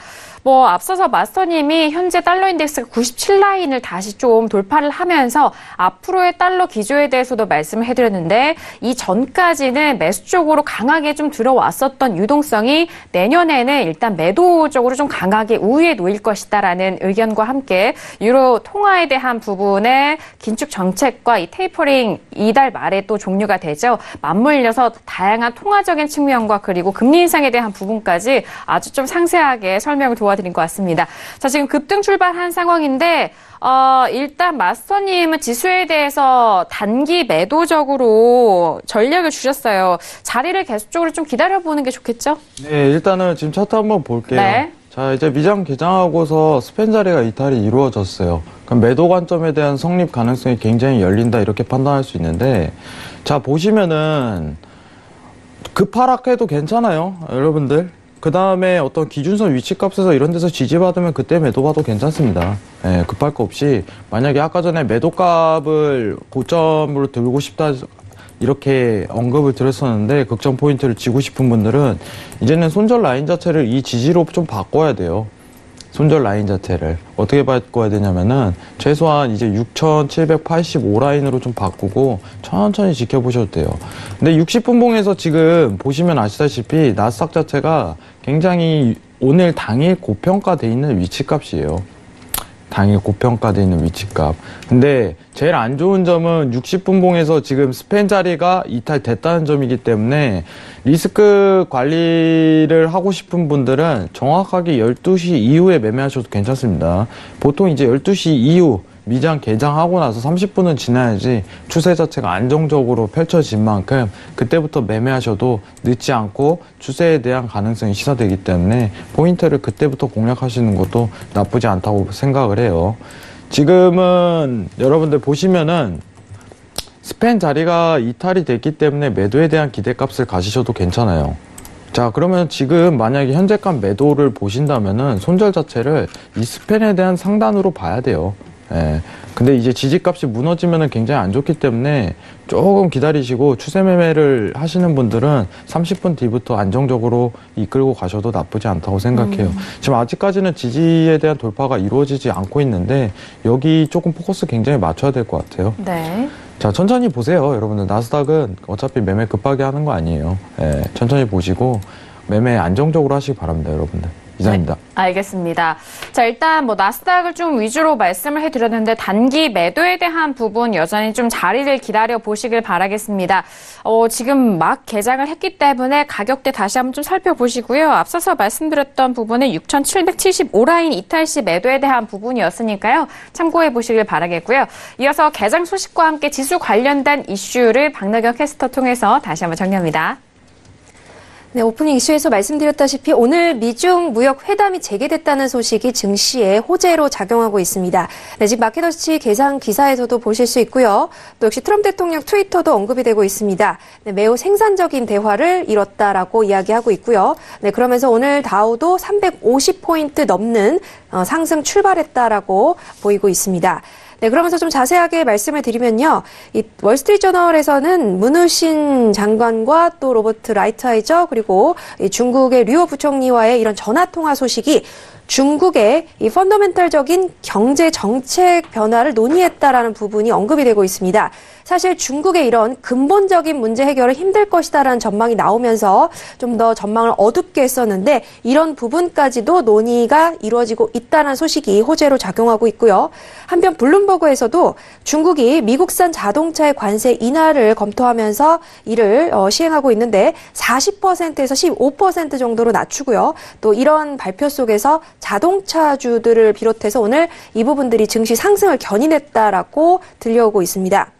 앞서서 마스터님이 현재 달러 인덱스가 97라인을 다시 좀 돌파를 하면서 앞으로의 달러 기조에 대해서도 말씀을 해드렸는데 이 전까지는 매수 쪽으로 강하게 좀 들어왔었던 유동성이 내년에는 일단 매도적으로 좀 강하게 우위에 놓일 것이다라는 의견과 함께 유로 통화에 대한 부분의 긴축 정책과 이 테이퍼링 이달 말에 또 종료가 되죠. 맞물려서 다양한 통화적인 측면과 그리고 금리 인상에 대한 부분까지 아주 좀 상세하게 설명을 도와드린 것 같습니다. 자, 지금 급등 출발한 상황인데 일단 마스터님은 지수에 대해서 단기 매도적으로 전략을 주셨어요. 자리를 계속적으로 좀 기다려보는 게 좋겠죠? 네, 일단은 지금 차트 한번 볼게요. 네. 자, 이제 미장 개장하고서 스팬 자리가 이탈이 이루어졌어요. 그럼 매도 관점에 대한 성립 가능성이 굉장히 열린다 이렇게 판단할 수 있는데, 자, 보시면은 급하락해도 괜찮아요, 여러분들. 그 다음에 어떤 기준선 위치값에서 이런 데서 지지받으면 그때 매도봐도 괜찮습니다. 예, 급할 거 없이 만약에 아까 전에 매도값을 고점으로 들고 싶다 이렇게 언급을 드렸었는데 극점 포인트를 지고 싶은 분들은 이제는 손절 라인 자체를 이 지지로 좀 바꿔야 돼요. 손절 라인 자체를 어떻게 바꿔야 되냐면은 최소한 이제 6,785 라인으로 좀 바꾸고 천천히 지켜보셔도 돼요. 근데 60분봉에서 지금 보시면 아시다시피 나스닥 자체가 굉장히 오늘 당일 고평가돼 있는 위치값이에요. 당일 고평가돼 있는 위치값. 근데 제일 안 좋은 점은 60분봉에서 지금 스팬 자리가 이탈됐다는 점이기 때문에 리스크 관리를 하고 싶은 분들은 정확하게 12시 이후에 매매하셔도 괜찮습니다. 보통 이제 12시 이후 미장 개장하고 나서 30분은 지나야지 추세 자체가 안정적으로 펼쳐진 만큼 그때부터 매매하셔도 늦지 않고 추세에 대한 가능성이 시사되기 때문에 포인트를 그때부터 공략하시는 것도 나쁘지 않다고 생각을 해요. 지금은 여러분들 보시면은 스팬 자리가 이탈이 됐기 때문에 매도에 대한 기대값을 가지셔도 괜찮아요. 자, 그러면 지금 만약에 현재값 매도를 보신다면은 손절 자체를 이 스팬에 대한 상단으로 봐야 돼요. 예. 근데 이제 지지값이 무너지면은 굉장히 안 좋기 때문에 조금 기다리시고 추세 매매를 하시는 분들은 30분 뒤부터 안정적으로 이끌고 가셔도 나쁘지 않다고 생각해요. 지금 아직까지는 지지에 대한 돌파가 이루어지지 않고 있는데 여기 조금 포커스 굉장히 맞춰야 될 것 같아요. 네. 자, 천천히 보세요, 여러분들. 나스닥은 어차피 매매 급하게 하는 거 아니에요. 예, 천천히 보시고 매매 안정적으로 하시기 바랍니다, 여러분들. 이상입니다. 네, 알겠습니다. 자, 일단 나스닥을 좀 위주로 말씀을 해드렸는데 단기 매도에 대한 부분 여전히 좀 자리를 기다려 보시길 바라겠습니다. 지금 막 개장을 했기 때문에 가격대 다시 한번 좀 살펴보시고요. 앞서서 말씀드렸던 부분은 6,775라인 이탈 시 매도에 대한 부분이었으니까요. 참고해 보시길 바라겠고요. 이어서 개장 소식과 함께 지수 관련된 이슈를 박나경 캐스터 통해서 다시 한번 정리합니다. 네, 오프닝 이슈에서 말씀드렸다시피 오늘 미중 무역 회담이 재개됐다는 소식이 증시에 호재로 작용하고 있습니다. 네, 지금 마켓워치 개장 기사에서도 보실 수 있고요. 또 역시 트럼프 대통령 트위터도 언급이 되고 있습니다. 네, 매우 생산적인 대화를 이뤘다라고 이야기하고 있고요. 네, 그러면서 오늘 다우도 350포인트 넘는 상승 출발했다라고 보이고 있습니다. 네, 그러면서 좀 자세하게 말씀을 드리면요. 이 월스트리트저널에서는 문우신 장관과 또 로버트 라이트하이저 그리고 이 중국의 류어 부총리와의 이런 전화 통화 소식이 중국의 이 펀더멘털적인 경제 정책 변화를 논의했다라는 부분이 언급이 되고 있습니다. 사실 중국의 이런 근본적인 문제 해결을 힘들 것이다라는 전망이 나오면서 좀 더 전망을 어둡게 했었는데 이런 부분까지도 논의가 이루어지고 있다는 소식이 호재로 작용하고 있고요. 한편 블룸버그에서도 중국이 미국산 자동차의 관세 인하를 검토하면서 이를 시행하고 있는데 40%에서 15% 정도로 낮추고요. 또 이런 발표 속에서 자동차주들을 비롯해서 오늘 이 부분들이 증시 상승을 견인했다라고 들려오고 있습니다.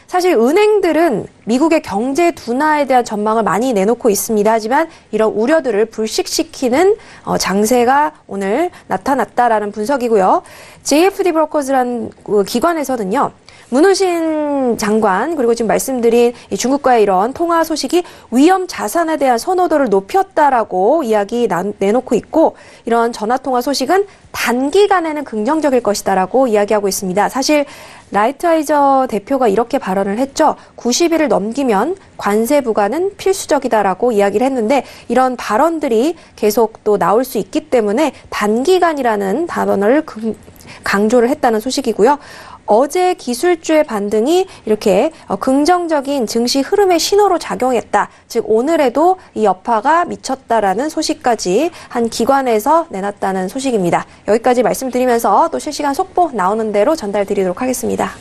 사실 은행들은 미국의 경제 둔화에 대한 전망을 많이 내놓고 있습니다. 하지만 이런 우려들을 불식시키는 장세가 오늘 나타났다라는 분석이고요. JFD 브로커즈라는 기관에서는요. 문우신 장관 그리고 지금 말씀드린 이 중국과의 이런 통화 소식이 위험 자산에 대한 선호도를 높였다라고 이야기 내놓고 있고 이런 전화통화 소식은 단기간에는 긍정적일 것이다라고 이야기하고 있습니다. 사실 라이트하이저 대표가 이렇게 발언을 했죠. 90일을 넘기면 관세 부과는 필수적이다라고 이야기를 했는데 이런 발언들이 계속 또 나올 수 있기 때문에 단기간이라는 단어를 강조를 했다는 소식이고요. 어제 기술주의 반등이 이렇게 긍정적인 증시 흐름의 신호로 작용했다. 즉 오늘에도 이 여파가 미쳤다라는 소식까지 한 기관에서 내놨다는 소식입니다. 여기까지 말씀드리면서 또 실시간 속보 나오는 대로 전달드리도록 하겠습니다.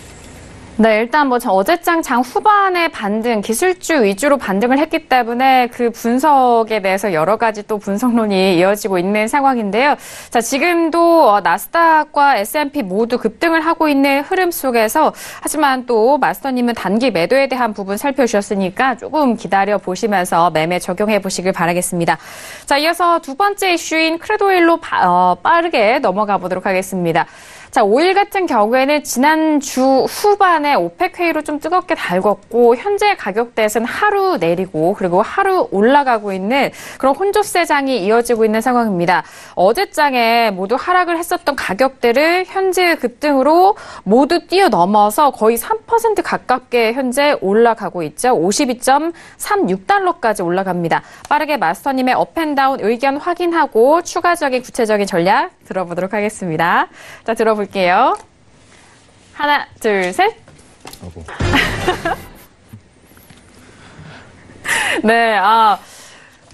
네, 일단 어제장 장 후반에 반등, 기술주 위주로 반등을 했기 때문에 그 분석에 대해서 여러 가지 또 분석론이 이어지고 있는 상황인데요. 자, 지금도 나스닥과 S&P 모두 급등을 하고 있는 흐름 속에서 하지만 또 마스터님은 단기 매도에 대한 부분 살펴주셨으니까 조금 기다려 보시면서 매매 적용해 보시길 바라겠습니다. 자, 이어서 두 번째 이슈인 크루드 오일로 빠르게 넘어가 보도록 하겠습니다. 자, 오일 같은 경우에는 지난주 후반에 오펙 회의로 좀 뜨겁게 달궜고 현재 가격대에서는 하루 내리고 그리고 하루 올라가고 있는 그런 혼조세장이 이어지고 있는 상황입니다. 어제장에 모두 하락을 했었던 가격대를 현재 급등으로 모두 뛰어넘어서 거의 3% 가깝게 현재 올라가고 있죠. 52.36달러까지 올라갑니다. 빠르게 마스터님의 업앤다운 의견 확인하고 추가적인 구체적인 전략 들어보도록 하겠습니다. 자, 들어볼게요. 하나, 둘, 셋. 네,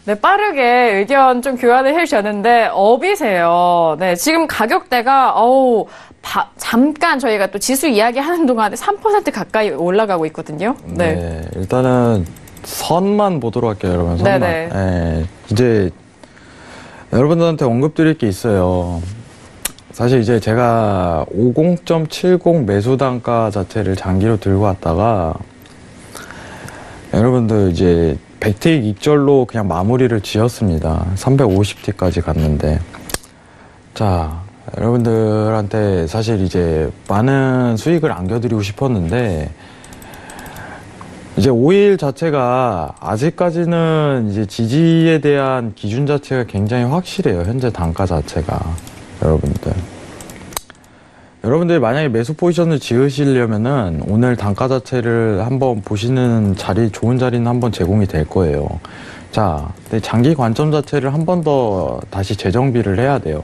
네, 빠르게 의견 좀 교환을 해주셨는데, 업이세요. 네, 지금 가격대가, 잠깐 저희가 또 지수 이야기하는 동안에 3% 가까이 올라가고 있거든요. 네. 일단은 선만 보도록 할게요, 여러분. 선만. 네네. 네, 이제 여러분들한테 언급드릴 게 있어요. 사실 이제 제가 50.70 매수 단가 자체를 장기로 들고 왔다가 여러분들 이제 100틱 익절로 그냥 마무리를 지었습니다. 350T까지 갔는데 자, 여러분들한테 사실 이제 많은 수익을 안겨드리고 싶었는데 이제 오일 자체가 아직까지는 이제 지지에 대한 기준 자체가 굉장히 확실해요. 현재 단가 자체가. 여러분들이 만약에 매수 포지션을 지으시려면은 오늘 단가 자체를 한번 보시는 자리, 좋은 자리는 한번 제공이 될 거예요. 자, 근데 장기 관점 자체를 한 번 더 다시 재정비를 해야 돼요.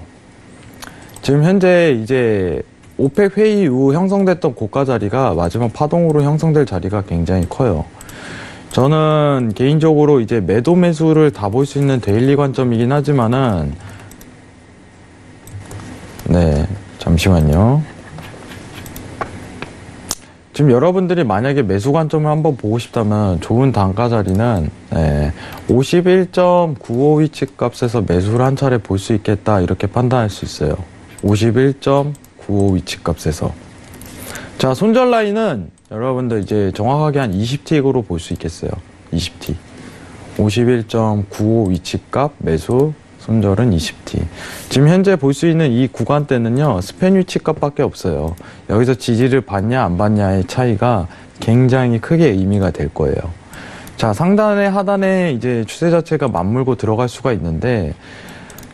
지금 현재 이제 오펙 회의 이후 형성됐던 고가 자리가 마지막 파동으로 형성될 자리가 굉장히 커요. 저는 개인적으로 이제 매도 매수를 다 볼 수 있는 데일리 관점이긴 하지만은 네, 잠시만요. 지금 여러분들이 만약에 매수 관점을 한번 보고 싶다면 좋은 단가 자리는 51.95 위치 값에서 매수를 한 차례 볼 수 있겠다 이렇게 판단할 수 있어요. 51.95 위치 값에서. 자, 손절 라인은 여러분들 이제 정확하게 한 20틱으로 볼 수 있겠어요. 20틱. 51.95 위치 값 매수 손절은 20T. 지금 현재 볼 수 있는 이 구간대는요, 스팬 위치 값밖에 없어요. 여기서 지지를 받냐 안 받냐의 차이가 굉장히 크게 의미가 될 거예요. 자, 상단에 하단에 이제 추세 자체가 맞물고 들어갈 수가 있는데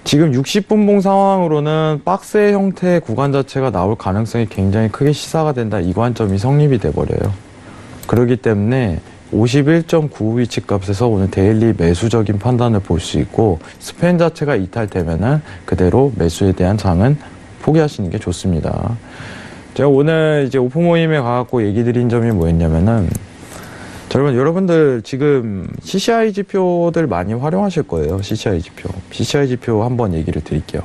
지금 60분봉 상황으로는 박스의 형태의 구간 자체가 나올 가능성이 굉장히 크게 시사가 된다. 이 관점이 성립이 돼버려요. 그렇기 때문에 51.95 위치값에서 오늘 데일리 매수적인 판단을 볼 수 있고 스팬 자체가 이탈되면은 그대로 매수에 대한 장은 포기하시는 게 좋습니다. 제가 오늘 이제 오프 모임에 가갖고 얘기 드린 점이 뭐였냐면은 여러분들 지금 CCI 지표들 많이 활용하실 거예요. CCI 지표 한번 얘기를 드릴게요.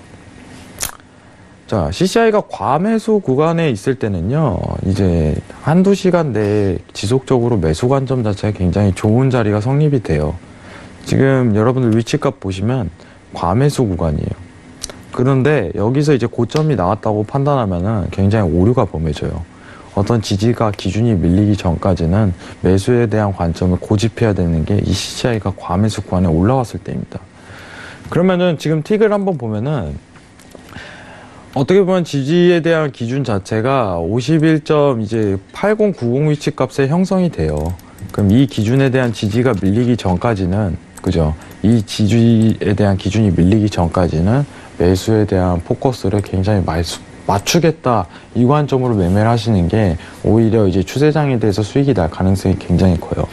자, CCI가 과매수 구간에 있을 때는요, 이제 한두 시간 내에 지속적으로 매수 관점 자체가 굉장히 좋은 자리가 성립이 돼요. 지금 여러분들 위치값 보시면 과매수 구간이에요. 그런데 여기서 이제 고점이 나왔다고 판단하면은 굉장히 오류가 범해져요. 어떤 지지가 기준이 밀리기 전까지는 매수에 대한 관점을 고집해야 되는 게 이 CCI가 과매수 구간에 올라왔을 때입니다. 그러면은 지금 틱을 한번 보면은 어떻게 보면 지지에 대한 기준 자체가 51.8090 위치 값에 형성이 돼요. 그럼 이 기준에 대한 지지가 밀리기 전까지는, 그죠? 이 지지에 대한 기준이 밀리기 전까지는 매수에 대한 포커스를 굉장히 맞추겠다, 이 관점으로 매매를 하시는 게 오히려 이제 추세장에 대해서 수익이 날 가능성이 굉장히 커요.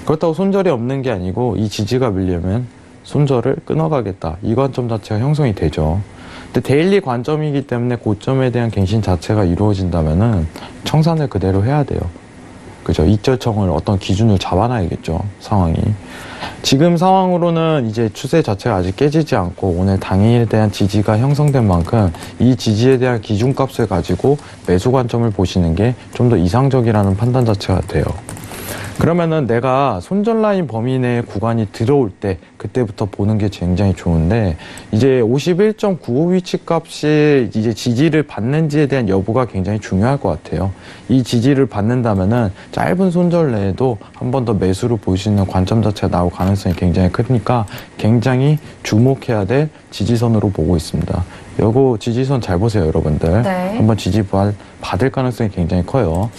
그렇다고 손절이 없는 게 아니고 이 지지가 밀리면 손절을 끊어가겠다, 이 관점 자체가 형성이 되죠. 근데 데일리 관점이기 때문에 고점에 대한 갱신 자체가 이루어진다면은 청산을 그대로 해야 돼요. 그죠? 익절청을 어떤 기준을 잡아놔야겠죠, 상황이. 지금 상황으로는 이제 추세 자체가 아직 깨지지 않고 오늘 당일에 대한 지지가 형성된 만큼 이 지지에 대한 기준값을 가지고 매수 관점을 보시는 게 좀 더 이상적이라는 판단 자체가 돼요. 그러면은 내가 손절 라인 범위 내에 구간이 들어올 때 그때부터 보는 게 굉장히 좋은데, 이제 51.95 위치 값이 이제 지지를 받는지에 대한 여부가 굉장히 중요할 것 같아요. 이 지지를 받는다면은 짧은 손절 내에도 한 번 더 매수를 볼 수 있는 관점 자체가 나올 가능성이 굉장히 크니까 굉장히 주목해야 될 지지선으로 보고 있습니다. 요거 지지선 잘 보세요, 여러분들. 네. 한번 지지 받을 가능성이 굉장히 커요.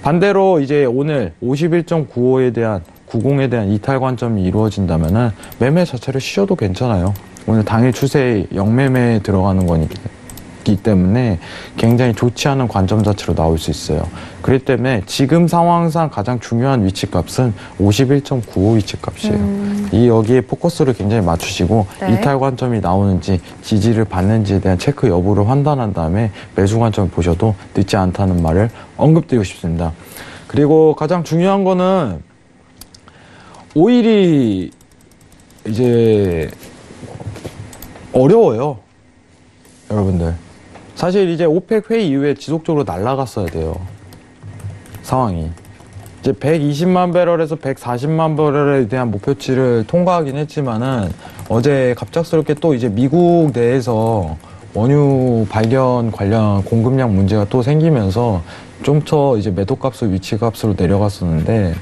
반대로 이제 오늘 51.95에 대한 90에 대한 이탈 관점이 이루어진다면은 매매 자체를 쉬어도 괜찮아요. 오늘 당일 추세에 영매매에 들어가는 거기 때문에 굉장히 좋지 않은 관점 자체로 나올 수 있어요. 그렇기 때문에 지금 상황상 가장 중요한 위치 값은 51.95 위치 값이에요. 이 여기에 포커스를 굉장히 맞추시고 네. 이탈 관점이 나오는지 지지를 받는지에 대한 체크 여부를 판단한 다음에 매수 관점을 보셔도 늦지 않다는 말을 언급드리고 싶습니다. 그리고 가장 중요한 거는 오일이 이제 어려워요, 여러분들. 사실 이제 오펙 회의 이후에 지속적으로 날아갔어야 돼요, 상황이. 이제 120만 배럴에서 140만 배럴에 대한 목표치를 통과하긴 했지만은 어제 갑작스럽게 또 이제 미국 내에서 원유 발견 관련 공급량 문제가 또 생기면서 좀 더 이제 매도값을 위치값으로 내려갔었는데,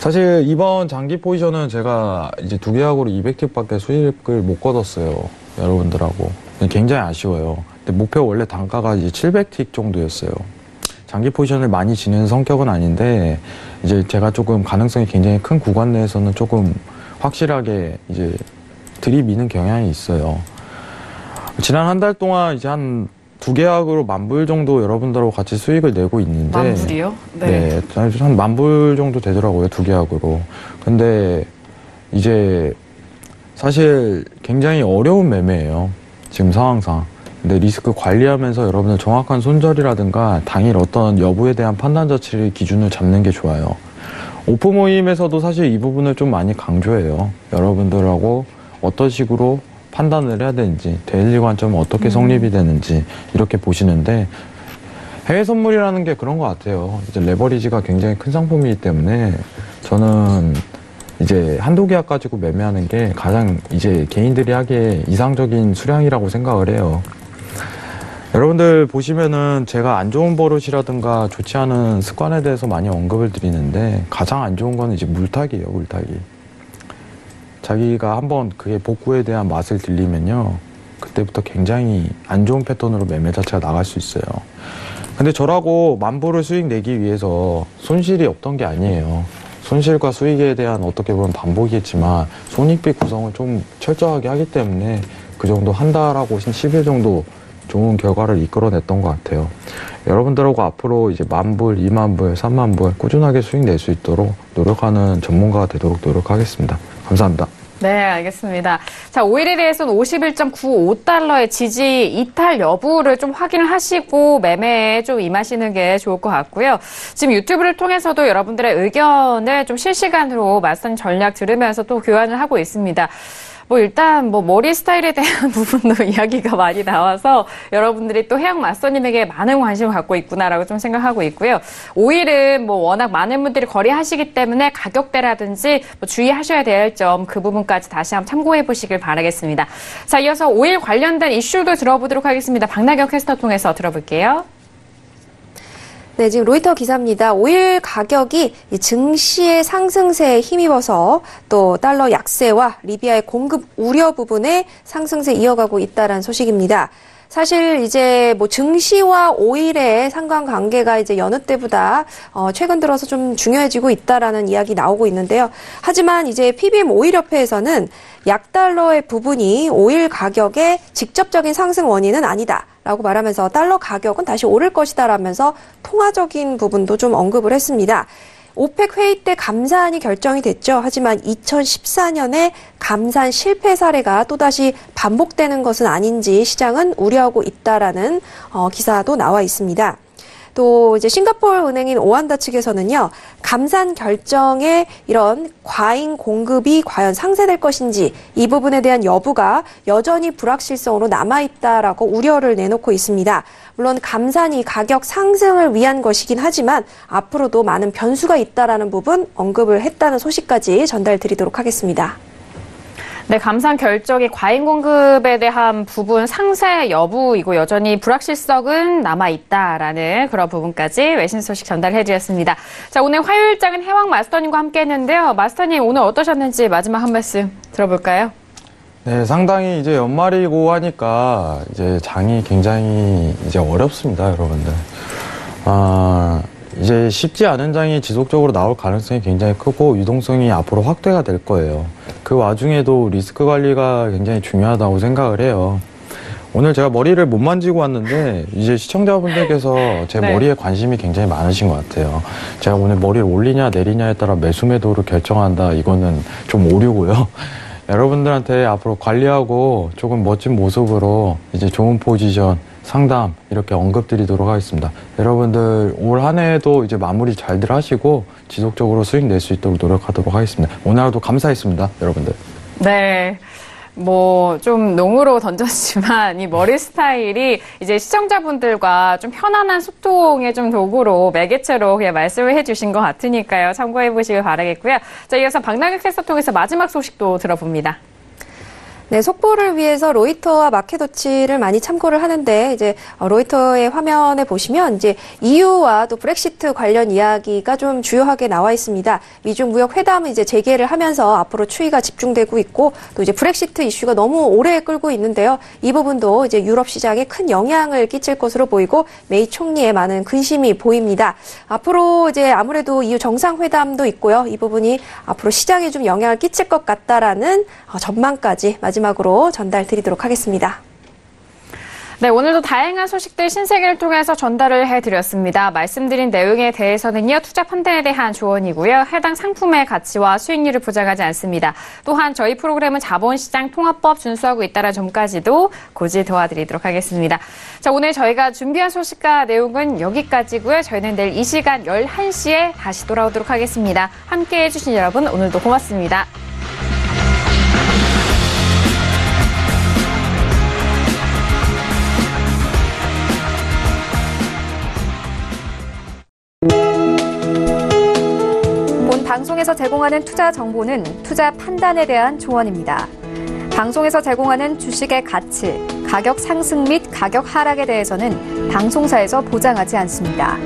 사실 이번 장기 포지션은 제가 이제 두 계약으로 200틱밖에 수익을 못 거뒀어요, 여러분들하고. 굉장히 아쉬워요. 근데 목표 원래 단가가 이제 700틱 정도였어요. 장기 포지션을 많이 지는 성격은 아닌데 이제 제가 조금 가능성이 굉장히 큰 구간 내에서는 조금 확실하게 이제 들이미는 경향이 있어요. 지난 한 달 동안 이제 한 두 계약으로 10,000불 정도 여러분들하고 같이 수익을 내고 있는데. 10,000불이요? 네. 한 10,000불 정도 되더라고요, 두 계약으로. 근데 이제 사실 굉장히 어려운 매매예요, 지금 상황상. 근데 리스크 관리하면서 여러분들 정확한 손절이라든가 당일 어떤 여부에 대한 판단 자체의 기준을 잡는 게 좋아요. 오프 모임에서도 사실 이 부분을 좀 많이 강조해요. 여러분들하고 어떤 식으로 판단을 해야 되는지, 데일리 관점은 어떻게 성립이 되는지 이렇게 보시는데, 해외 선물이라는 게 그런 것 같아요. 이제 레버리지가 굉장히 큰 상품이기 때문에 저는 이제 한두 계약 가지고 매매하는 게 가장 이제 개인들이 하기에 이상적인 수량이라고 생각을 해요. 여러분들 보시면은 제가 안 좋은 버릇이라든가 좋지 않은 습관에 대해서 많이 언급을 드리는데, 가장 안 좋은 거는 이제 물타기예요, 물타기. 자기가 한번 그게 복구에 대한 맛을 들리면요, 그때부터 굉장히 안 좋은 패턴으로 매매 자체가 나갈 수 있어요. 근데 저라고 10,000불을 수익 내기 위해서 손실이 없던 게 아니에요. 손실과 수익에 대한 어떻게 보면 반복이겠지만 손익비 구성을 좀 철저하게 하기 때문에 그 정도 한 달하고 10일 정도 좋은 결과를 이끌어냈던 것 같아요. 여러분들하고 앞으로 이제 10,000불, 20,000불, 30,000불 꾸준하게 수익 낼 수 있도록 노력하는 전문가가 되도록 노력하겠습니다. 감사합니다. 네, 알겠습니다. 자, 5일에서는 51.95달러의 지지 이탈 여부를 좀 확인을 하시고 매매에 좀 임하시는 게 좋을 것 같고요. 지금 유튜브를 통해서도 여러분들의 의견을 좀 실시간으로 맞선 전략 들으면서 또 교환을 하고 있습니다. 일단 머리 스타일에 대한 부분도 이야기가 많이 나와서 여러분들이 또 해양 맞선님에게 많은 관심을 갖고 있구나라고 좀 생각하고 있고요. 5일은 워낙 많은 분들이 거래하시기 때문에 가격대라든지 주의하셔야 될 점 그 부분까지 다시 한번 참고해 보시길 바라겠습니다. 자, 이어서 5일 관련된 이슈도 들어보도록 하겠습니다. 박나경 캐스터 통해서 들어볼게요. 네, 지금 로이터 기사입니다. 오일 가격이 증시의 상승세에 힘입어서 또 달러 약세와 리비아의 공급 우려 부분에 상승세 이어가고 있다는 소식입니다. 사실 이제 증시와 오일의 상관관계가 이제 여느 때보다 최근 들어서 좀 중요해지고 있다라는 이야기 나오고 있는데요. 하지만 이제 PBM 오일협회에서는 약달러의 부분이 오일 가격의 직접적인 상승 원인은 아니다. 라고 말하면서 달러 가격은 다시 오를 것이다라면서 통화적인 부분도 좀 언급을 했습니다. 오펙 회의 때 감산이 결정이 됐죠. 하지만 2014년에 감산 실패 사례가 또다시 반복되는 것은 아닌지 시장은 우려하고 있다라는 기사도 나와 있습니다. 또 이제 싱가포르 은행인 오한다 측에서는요, 감산 결정에 이런 과잉 공급이 과연 상쇄될 것인지 이 부분에 대한 여부가 여전히 불확실성으로 남아있다라고 우려를 내놓고 있습니다. 물론 감산이 가격 상승을 위한 것이긴 하지만 앞으로도 많은 변수가 있다라는 부분 언급을 했다는 소식까지 전달드리도록 하겠습니다. 네, 감산 결정이 과잉 공급에 대한 부분 상세 여부이고 여전히 불확실성은 남아있다라는 그런 부분까지 외신 소식 전달해드렸습니다. 자, 오늘 화요일장은 해왕 마스터님과 함께 했는데요. 마스터님 오늘 어떠셨는지 마지막 한 말씀 들어볼까요? 네, 상당히 이제 연말이고 하니까 이제 장이 굉장히 이제 어렵습니다, 여러분들. 이제 쉽지 않은 장이 지속적으로 나올 가능성이 굉장히 크고 유동성이 앞으로 확대가 될 거예요. 그 와중에도 리스크 관리가 굉장히 중요하다고 생각을 해요. 오늘 제가 머리를 못 만지고 왔는데 이제 시청자분들께서 제 네. 머리에 관심이 굉장히 많으신 것 같아요. 제가 오늘 머리를 올리냐 내리냐에 따라 매수 매도를 결정한다. 이거는 좀 오류고요. 여러분들한테 앞으로 관리하고 조금 멋진 모습으로 이제 좋은 포지션, 상담 이렇게 언급드리도록 하겠습니다. 여러분들 올 한 해에도 이제 마무리 잘들 하시고 지속적으로 수익 낼 수 있도록 노력하도록 하겠습니다. 오늘 하루도 감사했습니다, 여러분들. 네. 좀 농으로 던졌지만 이 머리 스타일이 이제 시청자분들과 좀 편안한 소통의 좀 도구로 매개체로 그냥 말씀을 해주신 것 같으니까요. 참고해 보시길 바라겠고요. 자, 이어서 박나경 캐스터 통해서 마지막 소식도 들어봅니다. 네, 속보를 위해서 로이터와 마켓워치를 많이 참고를 하는데 이제 로이터의 화면에 보시면 이제 EU와 또 브렉시트 관련 이야기가 좀 주요하게 나와 있습니다. 미중 무역 회담을 이제 재개를 하면서 앞으로 추이가 집중되고 있고 또 이제 브렉시트 이슈가 너무 오래 끌고 있는데요. 이 부분도 이제 유럽 시장에 큰 영향을 끼칠 것으로 보이고 메이 총리의 많은 근심이 보입니다. 앞으로 이제 아무래도 EU 정상회담도 있고요. 이 부분이 앞으로 시장에 좀 영향을 끼칠 것 같다라는 전망까지 마지막으로 전달드리도록 하겠습니다. 네, 오늘도 다양한 소식들 신세계를 통해서 전달을 해드렸습니다. 말씀드린 내용에 대해서는요, 투자 판단에 대한 조언이고요. 해당 상품의 가치와 수익률을 보장하지 않습니다. 또한 저희 프로그램은 자본시장 통합법 준수하고 있다는 점까지도 고지 도와드리도록 하겠습니다. 자, 오늘 저희가 준비한 소식과 내용은 여기까지고요. 저희는 내일 이 시간 11시에 다시 돌아오도록 하겠습니다. 함께해 주신 여러분, 오늘도 고맙습니다. 방송에서 제공하는 투자 정보는 투자 판단에 대한 조언입니다. 방송에서 제공하는 주식의 가치, 가격 상승 및 가격 하락에 대해서는 방송사에서 보장하지 않습니다.